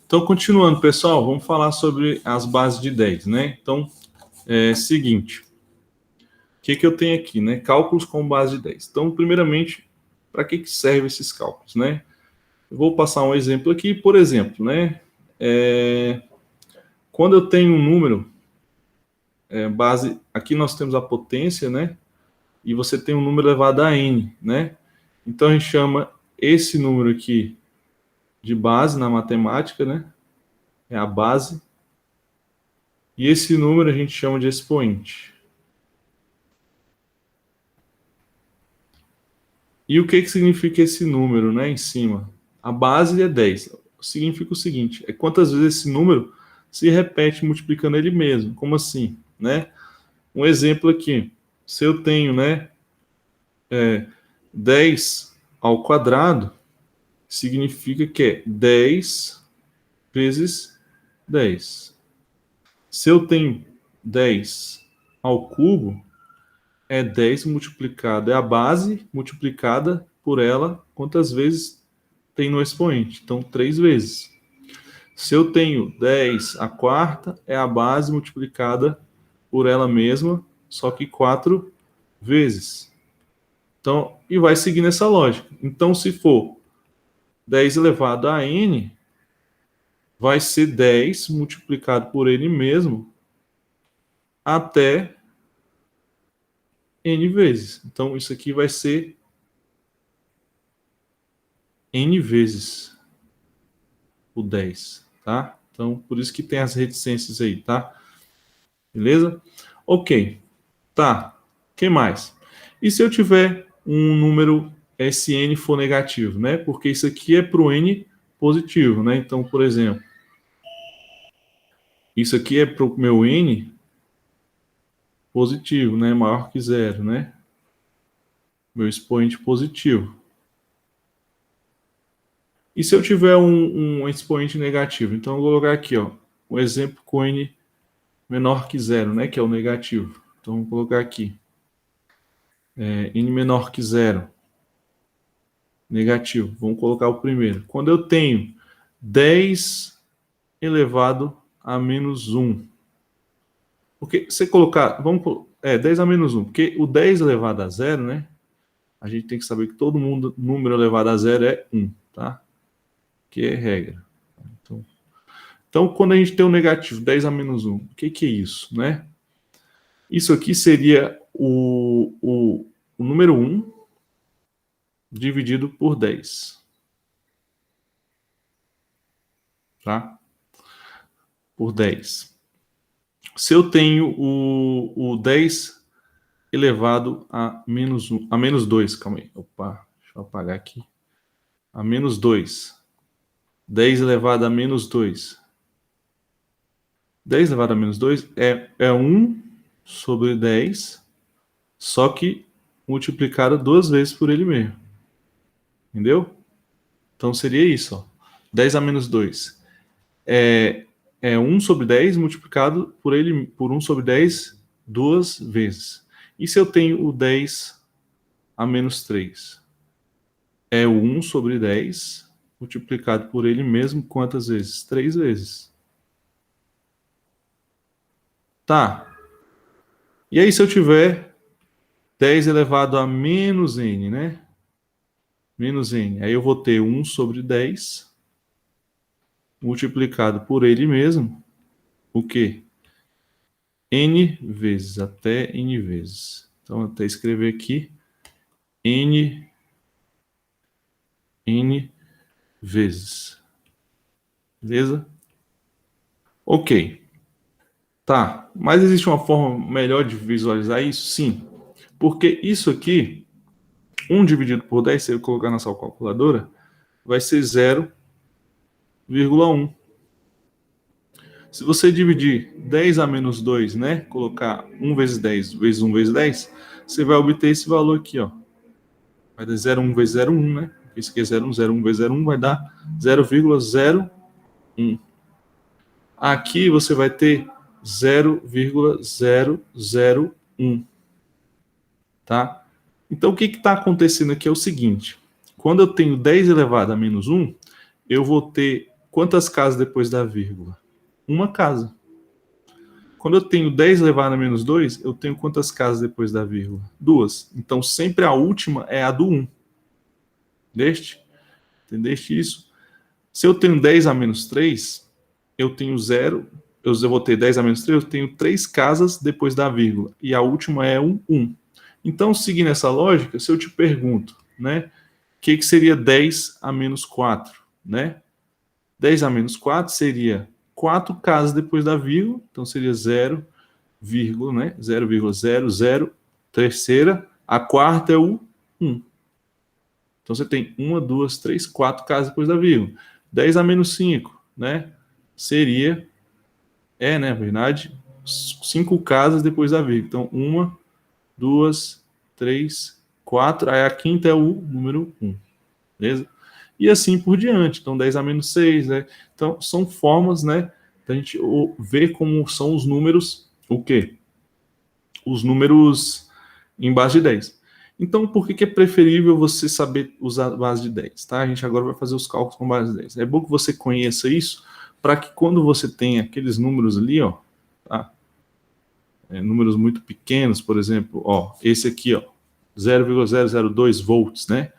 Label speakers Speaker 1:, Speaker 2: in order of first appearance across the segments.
Speaker 1: Então, continuando, pessoal, vamos falar sobre as bases de 10, né? Então, seguinte, o que eu tenho aqui, né? Cálculos com base de 10. Então, primeiramente, para que servem esses cálculos, né? Eu vou passar um exemplo aqui, por exemplo, né? Quando eu tenho um número, base, aqui nós temos a potência, né? E você tem um número elevado a n, né? Então, a gente chama esse número aqui de base na matemática, né? É a base. E esse número a gente chama de expoente. E o que significa esse número, né, em cima? A base é 10. Significa o seguinte, é quantas vezes esse número se repete multiplicando ele mesmo. Como assim, né? Um exemplo aqui. Se eu tenho, né, 10 ao quadrado, significa que é 10 vezes 10. Se eu tenho 10 ao cubo, é 10 multiplicado, é a base multiplicada por ela, quantas vezes tem no expoente. Então, 3 vezes. Se eu tenho 10 à quarta, é a base multiplicada por ela mesma, só que 4 vezes. Então, e vai seguir nessa lógica. Então, se for 10 elevado a n, vai ser 10 multiplicado por ele mesmo até n vezes. Então, isso aqui vai ser n vezes o 10, tá? Então, por isso que tem as reticências aí, tá? Beleza? Ok. Tá. O que mais? E se eu tiver um número Sn for negativo, né? Porque isso aqui é para o n positivo, né? Então, por exemplo, isso aqui é para o meu n positivo, né? Maior que zero, né? Meu expoente positivo. E se eu tiver um expoente negativo? Então, eu vou colocar aqui, ó, um exemplo com n menor que zero, né? Que é o negativo. Então, vou colocar aqui. N menor que zero. Negativo. Vamos colocar o primeiro. Quando eu tenho 10 elevado a menos 1. Porque você colocar... 10 a menos 1. Porque o 10 elevado a zero, né? A gente tem que saber que todo número elevado a zero é 1, tá? Que é regra. Então, quando a gente tem o negativo, 10 a menos 1, o que é isso, né? Isso aqui seria o número 1 dividido por 10. Tá? Por 10. Se eu tenho o 10 elevado a menos 1, a menos 2, calma aí. Opa, deixa eu apagar aqui. A menos 2. 10 elevado a menos 2. 10 elevado a menos 2 é 1 sobre 10, só que multiplicado 2 vezes por ele mesmo. Entendeu? Então seria isso, ó. 10 a menos 2 é 1 sobre 10 multiplicado por 1 sobre 10 duas vezes. E se eu tenho o 10 a menos 3? É o 1 sobre 10 multiplicado por ele mesmo quantas vezes? 3 vezes. Tá. E aí se eu tiver 10 elevado a menos n, né? Menos n. Aí eu vou ter 1 sobre 10 multiplicado por ele mesmo. O quê? N vezes, até N vezes. Então, até escrever aqui N vezes. Beleza? Ok. Tá. Mas existe uma forma melhor de visualizar isso? Sim. Porque isso aqui, 1 dividido por 10, se eu colocar na sua calculadora, vai ser 0,1. Se você dividir 10 a menos 2, né? Colocar 1 vezes 10 vezes 1 vezes 10, você vai obter esse valor aqui, ó. Vai dar 0,1 vezes 0,1, né? Isso aqui é 0,1, 0,1 vezes 0,1 vai dar 0,01. Aqui você vai ter 0,001, tá? Então, o que está acontecendo aqui é o seguinte. Quando eu tenho 10 elevado a menos 1, eu vou ter quantas casas depois da vírgula? Uma casa. Quando eu tenho 10 elevado a menos 2, eu tenho quantas casas depois da vírgula? 2. Então, sempre a última é a do 1. Entendeste isso? Se eu tenho 10 a menos 3, eu tenho 0. Eu vou ter 10 a menos 3, eu tenho 3 casas depois da vírgula. E a última é 1. Então, seguindo essa lógica, se eu te pergunto, né, o que seria 10 a menos 4, né? 10 a menos 4 seria 4 casas depois da vírgula, então seria 0, né? 0,00, terceira, a quarta é o 1. Então você tem 1, 2, 3, 4 casas depois da vírgula. 10 a menos 5, né? Seria, né, na verdade, 5 casas depois da vírgula. Então, 1, 2, 3, 4, aí a quinta é o número 1, beleza? E assim por diante. Então, 10 a menos 6, né? Então, são formas, né, da gente ver como são os números, o quê? Os números em base de 10. Então, por que é preferível você saber usar base de 10? Tá? A gente agora vai fazer os cálculos com base de 10. É bom que você conheça isso, para que quando você tem aqueles números ali, ó, tá? Números muito pequenos, por exemplo, ó, esse aqui, ó, 0,002 volts, né?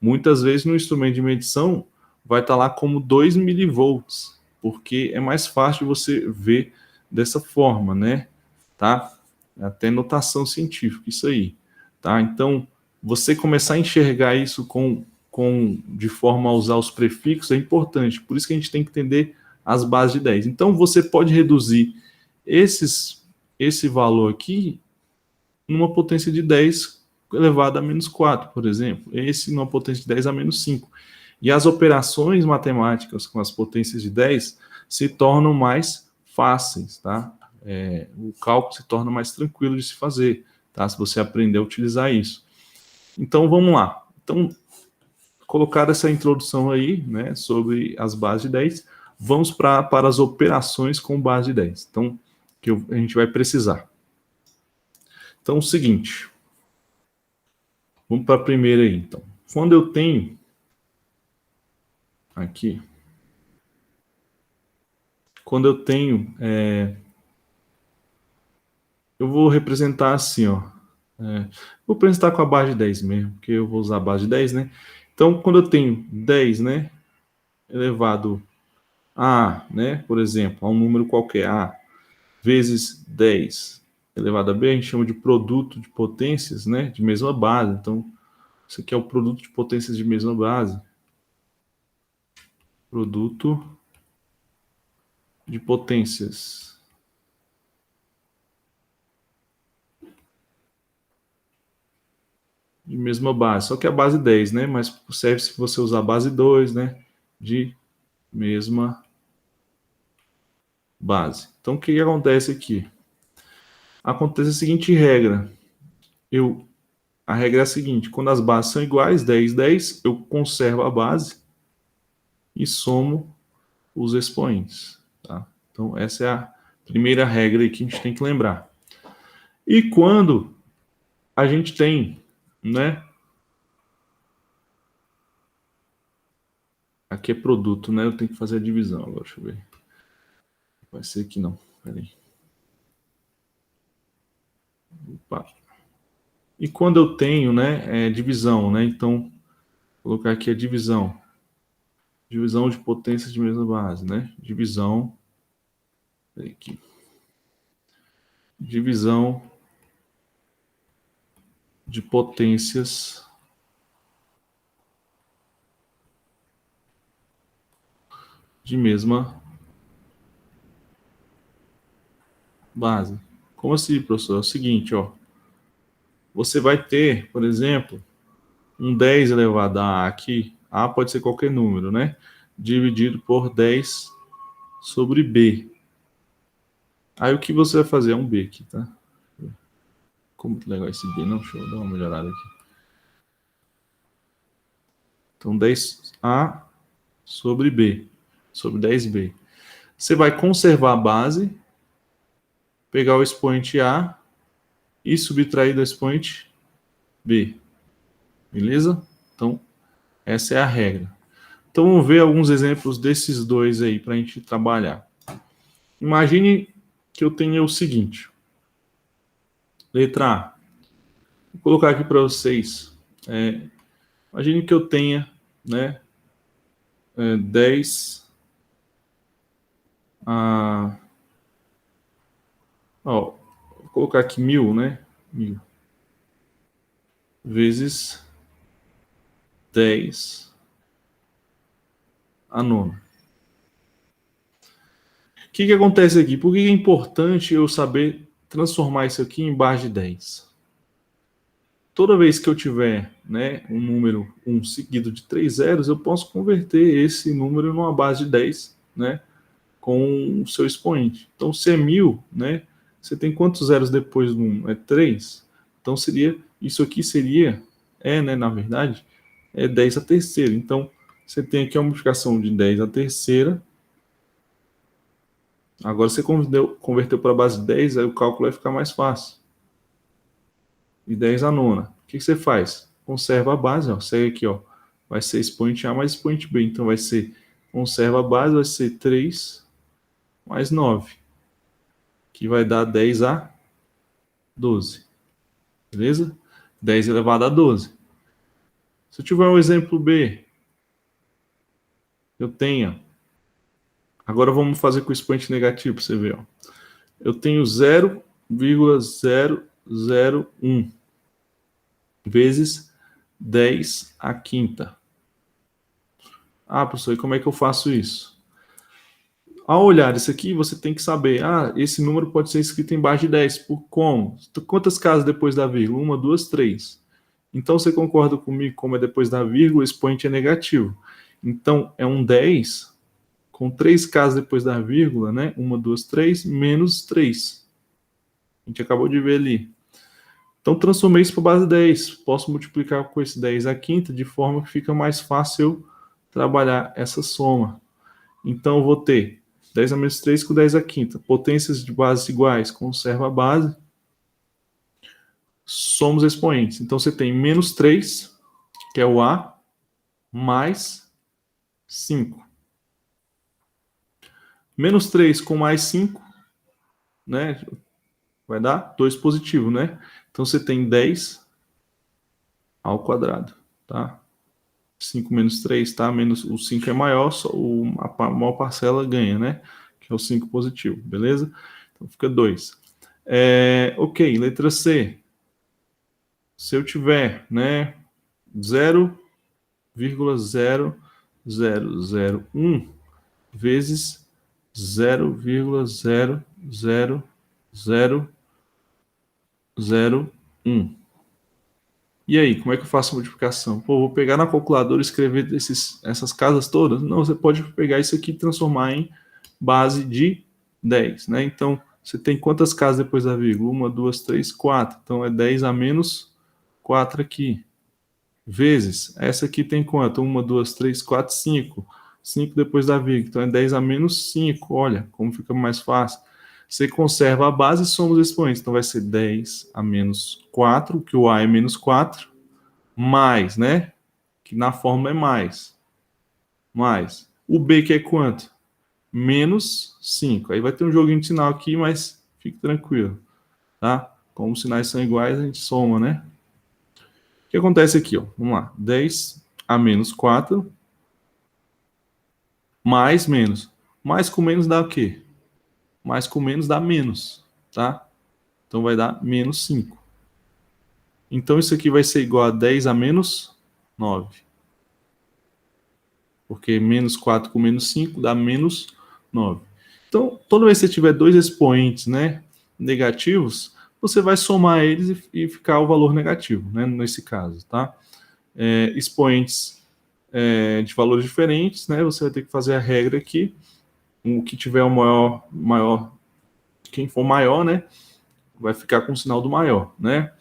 Speaker 1: Muitas vezes no instrumento de medição vai estar lá como 2 milivolts, porque é mais fácil você ver dessa forma, né? Tá? Até notação científica, isso aí. Tá? Então, você começar a enxergar isso de forma a usar os prefixos é importante. Por isso que a gente tem que entender as bases de 10. Então, você pode reduzir esse valor aqui numa potência de 10 elevado a menos 4, por exemplo. Esse numa potência de 10 a menos 5. E as operações matemáticas com as potências de 10 se tornam mais fáceis, tá? O cálculo se torna mais tranquilo de se fazer, tá? Se você aprender a utilizar isso. Então, vamos lá. Então, colocada essa introdução aí, né, sobre as bases de 10, vamos para as operações com base de 10. Então, que a gente vai precisar. Então, o seguinte. Vamos para a primeira aí, então. Quando eu tenho aqui, eu vou representar assim, ó. Vou representar com a base de 10 mesmo, porque eu vou usar a base de 10, né? Então, quando eu tenho 10, né, elevado a, né, por exemplo, a um número qualquer, a vezes 10 elevado a b, a gente chama de produto de potências, né, de mesma base. Então, isso aqui é o produto de potências de mesma base. Produto de potências. De mesma base, só que a base 10, né? Mas serve se você usar a base 2, né? De mesma base. Então, o que acontece aqui? Acontece a seguinte regra. A regra é a seguinte, quando as bases são iguais, 10, 10, eu conservo a base e somo os expoentes, tá? Então, essa é a primeira regra aí que a gente tem que lembrar. E quando a gente tem, né? Aqui é produto, né? Eu tenho que fazer a divisão agora, deixa eu ver. Vai ser que não, peraí. Opa. E quando eu tenho, né, divisão, né? Então, vou colocar aqui a divisão. Divisão de potências de mesma base, né? Divisão. Aqui. Divisão de potências de mesma base. Como assim, professor? É o seguinte, ó. Você vai ter, por exemplo, um 10 elevado a aqui. A pode ser qualquer número, né? Dividido por 10 sobre B. Aí o que você vai fazer? É um B aqui, tá? Como que legal esse B, não? Deixa eu dar uma melhorada aqui. Então, 10A sobre B, sobre 10B. Você vai conservar a base, pegar o expoente A e subtrair do expoente B. Beleza? Então, essa é a regra. Então, vamos ver alguns exemplos desses dois aí para a gente trabalhar. Imagine que eu tenha o seguinte. Letra A. Vou colocar aqui para vocês. Imagine que eu tenha, né, 10... vou colocar aqui 1000, né? 1000 vezes 10 a nona. O que acontece aqui? Por que é importante eu saber transformar isso aqui em base de 10? Toda vez que eu tiver, né, um número 1 seguido de 3 zeros, eu posso converter esse número numa base de 10, né, com o seu expoente. Então, se é 1000, né, você tem quantos zeros depois do 1? É 3. Então, isso aqui seria, né, na verdade, 10 a terceira. Então, você tem aqui a multiplicação de 10 a terceira. Agora você converteu para a base de 10, aí o cálculo vai ficar mais fácil. E 10 a nona. O que você faz? Conserva a base, ó. Segue aqui, ó. Vai ser expoente A mais expoente B. Então vai ser, conserva a base, vai ser 3 mais 9. Que vai dar 10 a 12. Beleza? 10 elevado a 12. Se eu tiver um exemplo B, eu tenho... Agora vamos fazer com o expoente negativo para você ver, ó. Eu tenho 0,001 vezes 10 a quinta. Professor, e como é que eu faço isso? Ao olhar isso aqui, você tem que saber, esse número pode ser escrito em base de 10. Por como? Quantas casas depois da vírgula? 1, 2, 3. Então, você concorda comigo, como é depois da vírgula, o expoente é negativo. Então, é um 10 com 3 casas depois da vírgula, né? 1, 2, 3, menos 3. A gente acabou de ver ali. Então, transformei isso para base 10. Posso multiplicar com esse 10 a quinta, de forma que fica mais fácil eu trabalhar essa soma. Então, eu vou ter 10 a menos 3 com 10 a quinta. Potências de bases iguais, conserva a base. Somos expoentes. Então, você tem menos 3, que é o A, mais 5. Menos 3 com mais 5, né? Vai dar 2 positivo, né? Então, você tem 10 ao quadrado, tá? 5 menos 3, tá? Menos, o 5 é maior, a maior parcela ganha, né? Que é o 5 positivo, beleza? Então, fica 2. Ok, letra C. Se eu tiver, né, 0,0001 vezes 0,00001. E aí, como é que eu faço a multiplicação? Vou pegar na calculadora e escrever essas casas todas? Não, você pode pegar isso aqui e transformar em base de 10, né? Então, você tem quantas casas depois da vírgula? 1, 2, 3, 4. Então, é 10 a menos 4 aqui. Vezes, essa aqui tem quanto? 1, 2, 3, 4, 5. 5 depois da vírgula. Então, é 10 a menos 5. Olha como fica mais fácil. Você conserva a base e soma os expoentes. Então, vai ser 10 a menos 4, que o A é menos 4, mais, né? Que na fórmula é mais. Mais. O B, que é quanto? Menos 5. Aí vai ter um joguinho de sinal aqui, mas fique tranquilo, tá? Como os sinais são iguais, a gente soma, né? O que acontece aqui, ó? Vamos lá. 10 a menos 4, mais menos. Mais com menos dá o quê? Mais com menos dá menos, tá? Então vai dar menos 5. Então isso aqui vai ser igual a 10 a menos 9. Porque menos 4 com menos 5 dá menos 9. Então, toda vez que você tiver dois expoentes, né, negativos, você vai somar eles e ficar o valor negativo, né, nesse caso, tá? Expoentes de valores diferentes, né, você vai ter que fazer a regra aqui. O que tiver o maior, quem for maior, né, vai ficar com o sinal do maior, né?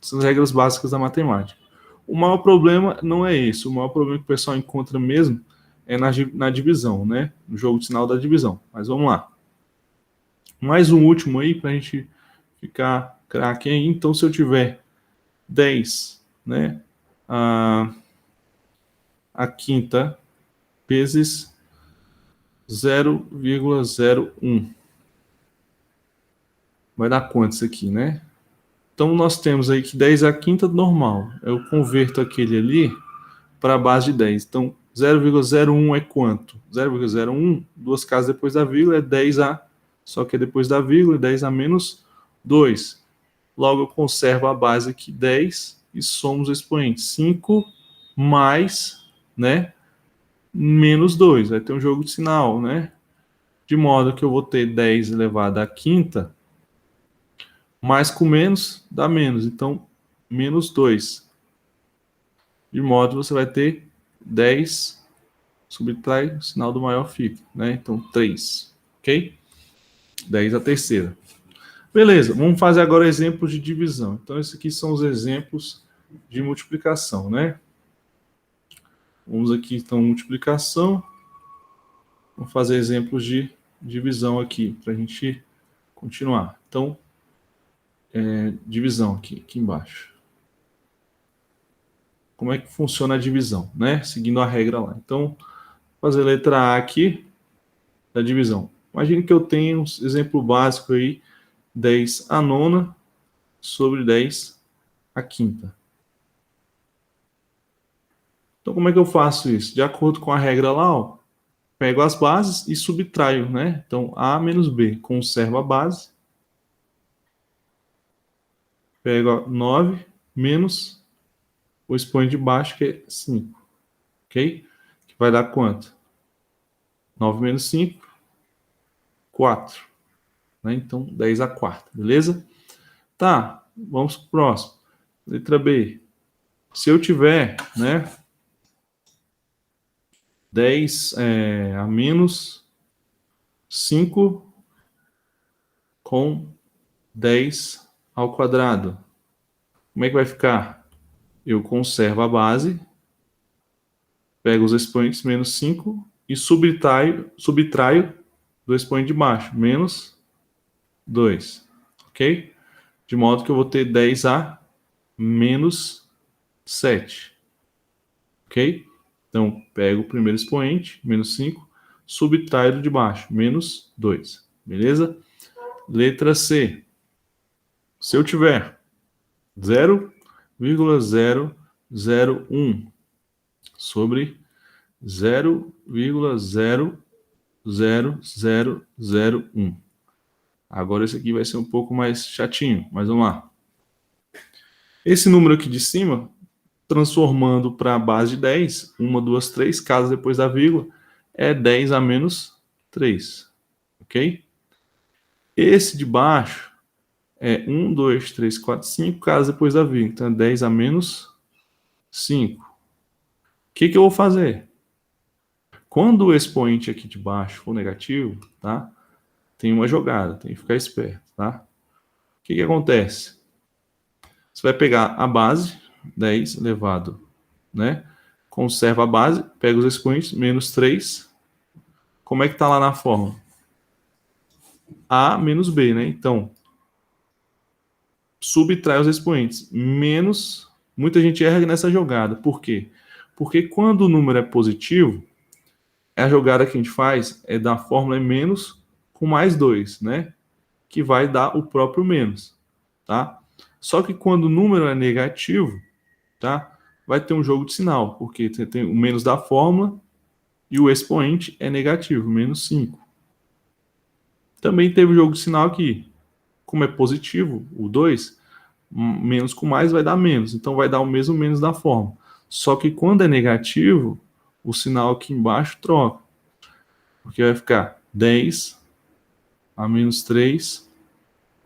Speaker 1: São as regras básicas da matemática. O maior problema não é esse. O maior problema que o pessoal encontra mesmo é na divisão, né? No jogo de sinal da divisão. Mas vamos lá. Mais um último aí para a gente ficar craque aí. Então, se eu tiver 10, né? A quinta vezes 0,01. Vai dar quanto isso aqui, né? Então, nós temos aí que 10 é a quinta normal. Eu converto aquele ali para a base de 10. Então, 0,01 é quanto? 0,01, duas casas depois da vírgula, é 10A, só que é depois da vírgula, 10A menos 2. Logo, eu conservo a base aqui, 10, e somo os expoentes. 5 mais, né, menos 2. Vai ter um jogo de sinal, né? De modo que eu vou ter 10 elevado à quinta, mais com menos dá menos. Então, menos 2. De modo que você vai ter 10, subtrai, o sinal do maior fica, né? Então, 3, ok? 10 a terceira. Beleza, vamos fazer agora exemplos de divisão. Então, esses aqui são os exemplos de multiplicação, né? Vamos aqui, então, multiplicação. Vamos fazer exemplos de divisão aqui, para a gente continuar. Então, divisão aqui embaixo. Como é que funciona a divisão, né? Seguindo a regra lá. Então, vou fazer a letra A aqui, da divisão. Imagine que eu tenho um exemplo básico aí, 10 a nona sobre 10 a quinta. Então, como é que eu faço isso? De acordo com a regra lá, ó, pego as bases e subtraio, né? Então, A menos B, conservo a base. Pego 9 menos o expoente de baixo, que é 5. Ok? Que vai dar quanto? 9 menos 5, 4. Né? Então, 10 a quarta, beleza? Tá, vamos para o próximo. Letra B. Se eu tiver, né, 10 a menos 5 com 10 ao quadrado. Como é que vai ficar? Eu conservo a base, pego os expoentes menos 5 e subtraio do expoente de baixo, menos 2. Ok? De modo que eu vou ter 10 a menos 7. Ok? Então, pego o primeiro expoente, menos 5, subtraio do de baixo, menos 2. Beleza? Letra C. Se eu tiver 0,001 sobre 0,00001. Agora esse aqui vai ser um pouco mais chatinho, mas vamos lá. Esse número aqui de cima, transformando para a base de 10, 1, 2, 3, casas depois da vírgula, é 10 a menos 3. Ok? Esse de baixo é 1, 2, 3, 4, 5 casas depois da vírgula. Então é 10 a menos 5. O que eu vou fazer? Quando o expoente aqui de baixo for negativo, tá? Tem uma jogada, tem que ficar esperto, tá? O que acontece? Você vai pegar a base, 10 elevado, né? Conserva a base, pega os expoentes, menos 3. Como é que tá lá na fórmula? A menos B, né? Então, subtrai os expoentes. Menos, muita gente erra nessa jogada. Por quê? Porque quando o número é positivo, a jogada que a gente faz é da fórmula menos com mais 2, né? Que vai dar o próprio menos, tá? Só que quando o número é negativo, tá? Vai ter um jogo de sinal, porque tem o menos da fórmula e o expoente é negativo, menos 5. Também teve o jogo de sinal aqui. Como é positivo, o 2, menos com mais vai dar menos. Então vai dar o mesmo menos da fórmula. Só que quando é negativo, o sinal aqui embaixo troca. Porque vai ficar 10 a menos 3,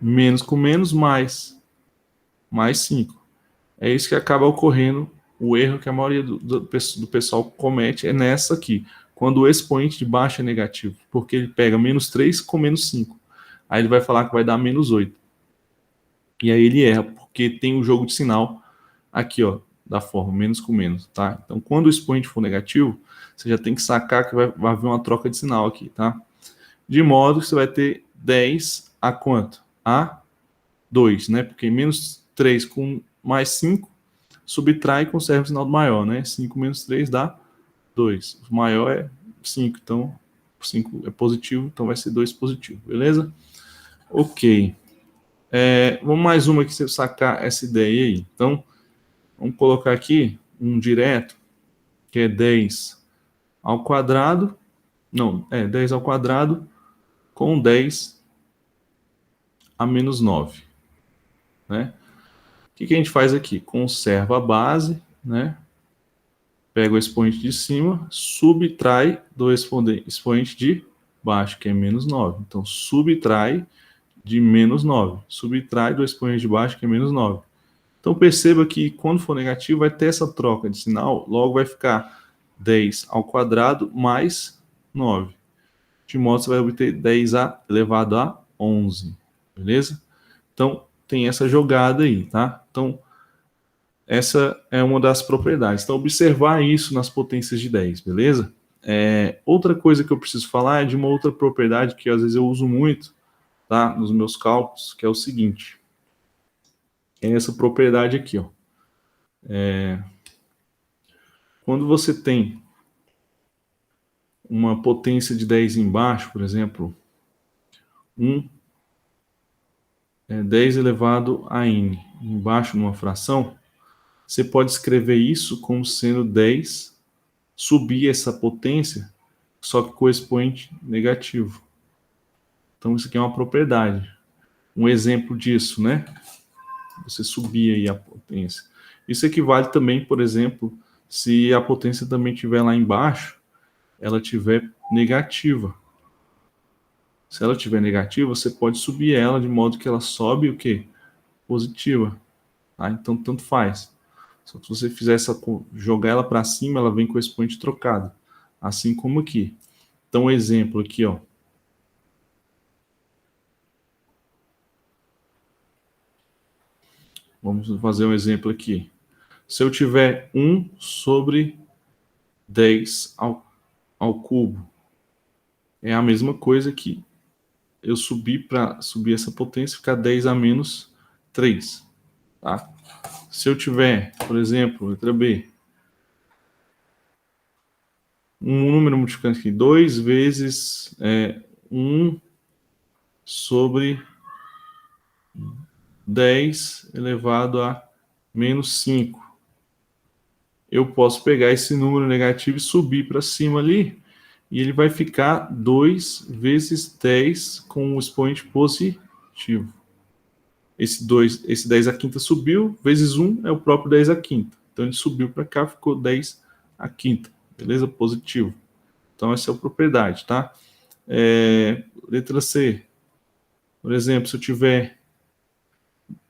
Speaker 1: menos com menos, mais 5. É isso que acaba ocorrendo. O erro que a maioria do pessoal comete é nessa aqui. Quando o expoente de baixo é negativo. Porque ele pega menos 3 com menos 5. Aí ele vai falar que vai dar menos 8. E aí ele erra, porque tem o jogo de sinal aqui, ó, da forma menos com menos, tá? Então, quando o expoente for negativo, você já tem que sacar que vai haver uma troca de sinal aqui, tá? De modo que você vai ter 10 a quanto? A 2, né? Porque menos 3 com mais 5, subtrai e conserva o sinal do maior, né? 5 menos 3 dá 2. O maior é 5. Então, 5 é positivo, então vai ser 2 positivo, beleza? Ok. Vamos mais uma aqui, você sacar essa ideia aí. Então, vamos colocar aqui um direto, que é 10 ao quadrado. Não, 10 ao quadrado com 10 a menos 9. Né? O que a gente faz aqui? Conserva a base, né? Pega o expoente de cima, subtrai do expoente de baixo, que é menos 9. Então, subtrai de menos 9. Subtrai do expoente de baixo, que é menos 9. Então, perceba que quando for negativo, vai ter essa troca de sinal, logo vai ficar 10 ao quadrado mais 9. De modo que você vai obter 10 elevado a 11. Beleza? Então, tem essa jogada aí, tá? Então, essa é uma das propriedades. Então, observar isso nas potências de 10, beleza? Outra coisa que eu preciso falar é de uma outra propriedade que às vezes eu uso muito, tá? Nos meus cálculos, que é o seguinte. É essa propriedade aqui, ó. Quando você tem uma potência de 10 embaixo, por exemplo, 10 elevado a n, embaixo numa fração, você pode escrever isso como sendo 10, subir essa potência, só que com expoente negativo. Então, isso aqui é uma propriedade. Um exemplo disso, né? Você subir aí a potência. Isso equivale também, por exemplo, se a potência também estiver lá embaixo, ela estiver negativa. Se ela estiver negativa, você pode subir ela de modo que ela sobe o quê? Positiva. Tá? Então, tanto faz. Só que se você fizer jogar ela para cima, ela vem com o expoente trocado. Assim como aqui. Então, um exemplo aqui, ó. Vamos fazer um exemplo aqui. Se eu tiver 1 sobre 10 ao cubo, é a mesma coisa que eu subir essa potência, ficar 10 a menos 3. Tá? Se eu tiver, por exemplo, letra B, um número multiplicando aqui, 2 vezes 1 sobre 10 elevado a menos 5. Eu posso pegar esse número negativo e subir para cima ali, e ele vai ficar 2 vezes 10 com o expoente positivo. Esse 10 à quinta subiu, vezes 1 é o próprio 10 à quinta. Então ele subiu para cá, ficou 10 à quinta. Beleza? Positivo. Então essa é a propriedade, tá? Letra C. Por exemplo, se eu tiver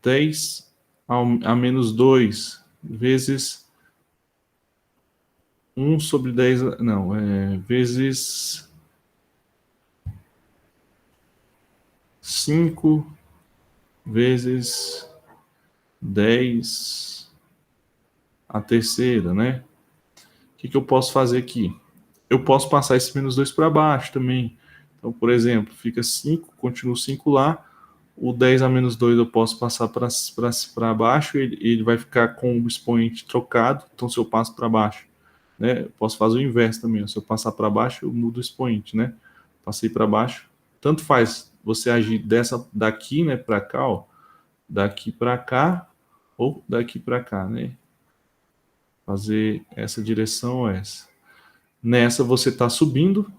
Speaker 1: 10 a menos 2 vezes 1 sobre 10, não, vezes 5 vezes 10 a terceira, né? O que eu posso fazer aqui? Eu posso passar esse menos 2 para baixo também. Então, por exemplo, fica 5, continua 5 lá. O 10 a menos 2 eu posso passar para baixo, ele vai ficar com o expoente trocado. Então, se eu passo para baixo, né, eu posso fazer o inverso também. Se eu passar para baixo, eu mudo o expoente, né? Passei para baixo. Tanto faz você agir daqui, né, para cá, ó, daqui para cá ou daqui para cá, né? Fazer essa direção ou essa. Nessa você está subindo,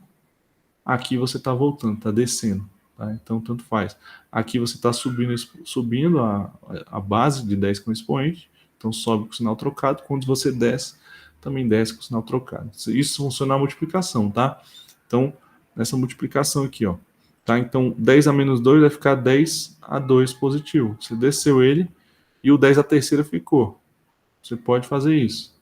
Speaker 1: aqui você está voltando, está descendo. Tá? Então, tanto faz. Aqui você está subindo a base de 10 com expoente, então sobe com o sinal trocado. Quando você desce, também desce com o sinal trocado. Isso funciona na multiplicação, tá? Então, nessa multiplicação aqui, ó. Tá? Então, 10 a menos 2 vai ficar 10 a 2 positivo. Você desceu ele e o 10 a terceira ficou. Você pode fazer isso.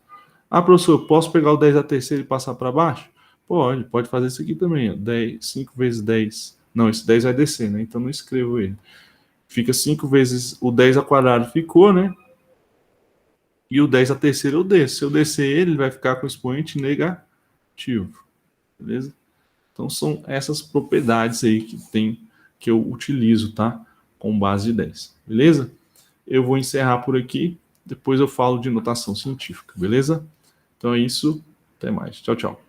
Speaker 1: Ah, professor, posso pegar o 10 a terceira e passar para baixo? Pode fazer isso aqui também. Ó. 5 vezes 10. Não, esse 10 vai descer, né? Então não escrevo ele. Fica 5 vezes o 10 ao quadrado ficou, né? E o 10 a terceira eu desço. Se eu descer ele vai ficar com o expoente negativo. Beleza? Então são essas propriedades aí que eu utilizo, tá? Com base de 10. Beleza? Eu vou encerrar por aqui. Depois eu falo de notação científica. Beleza? Então é isso. Até mais. Tchau, tchau.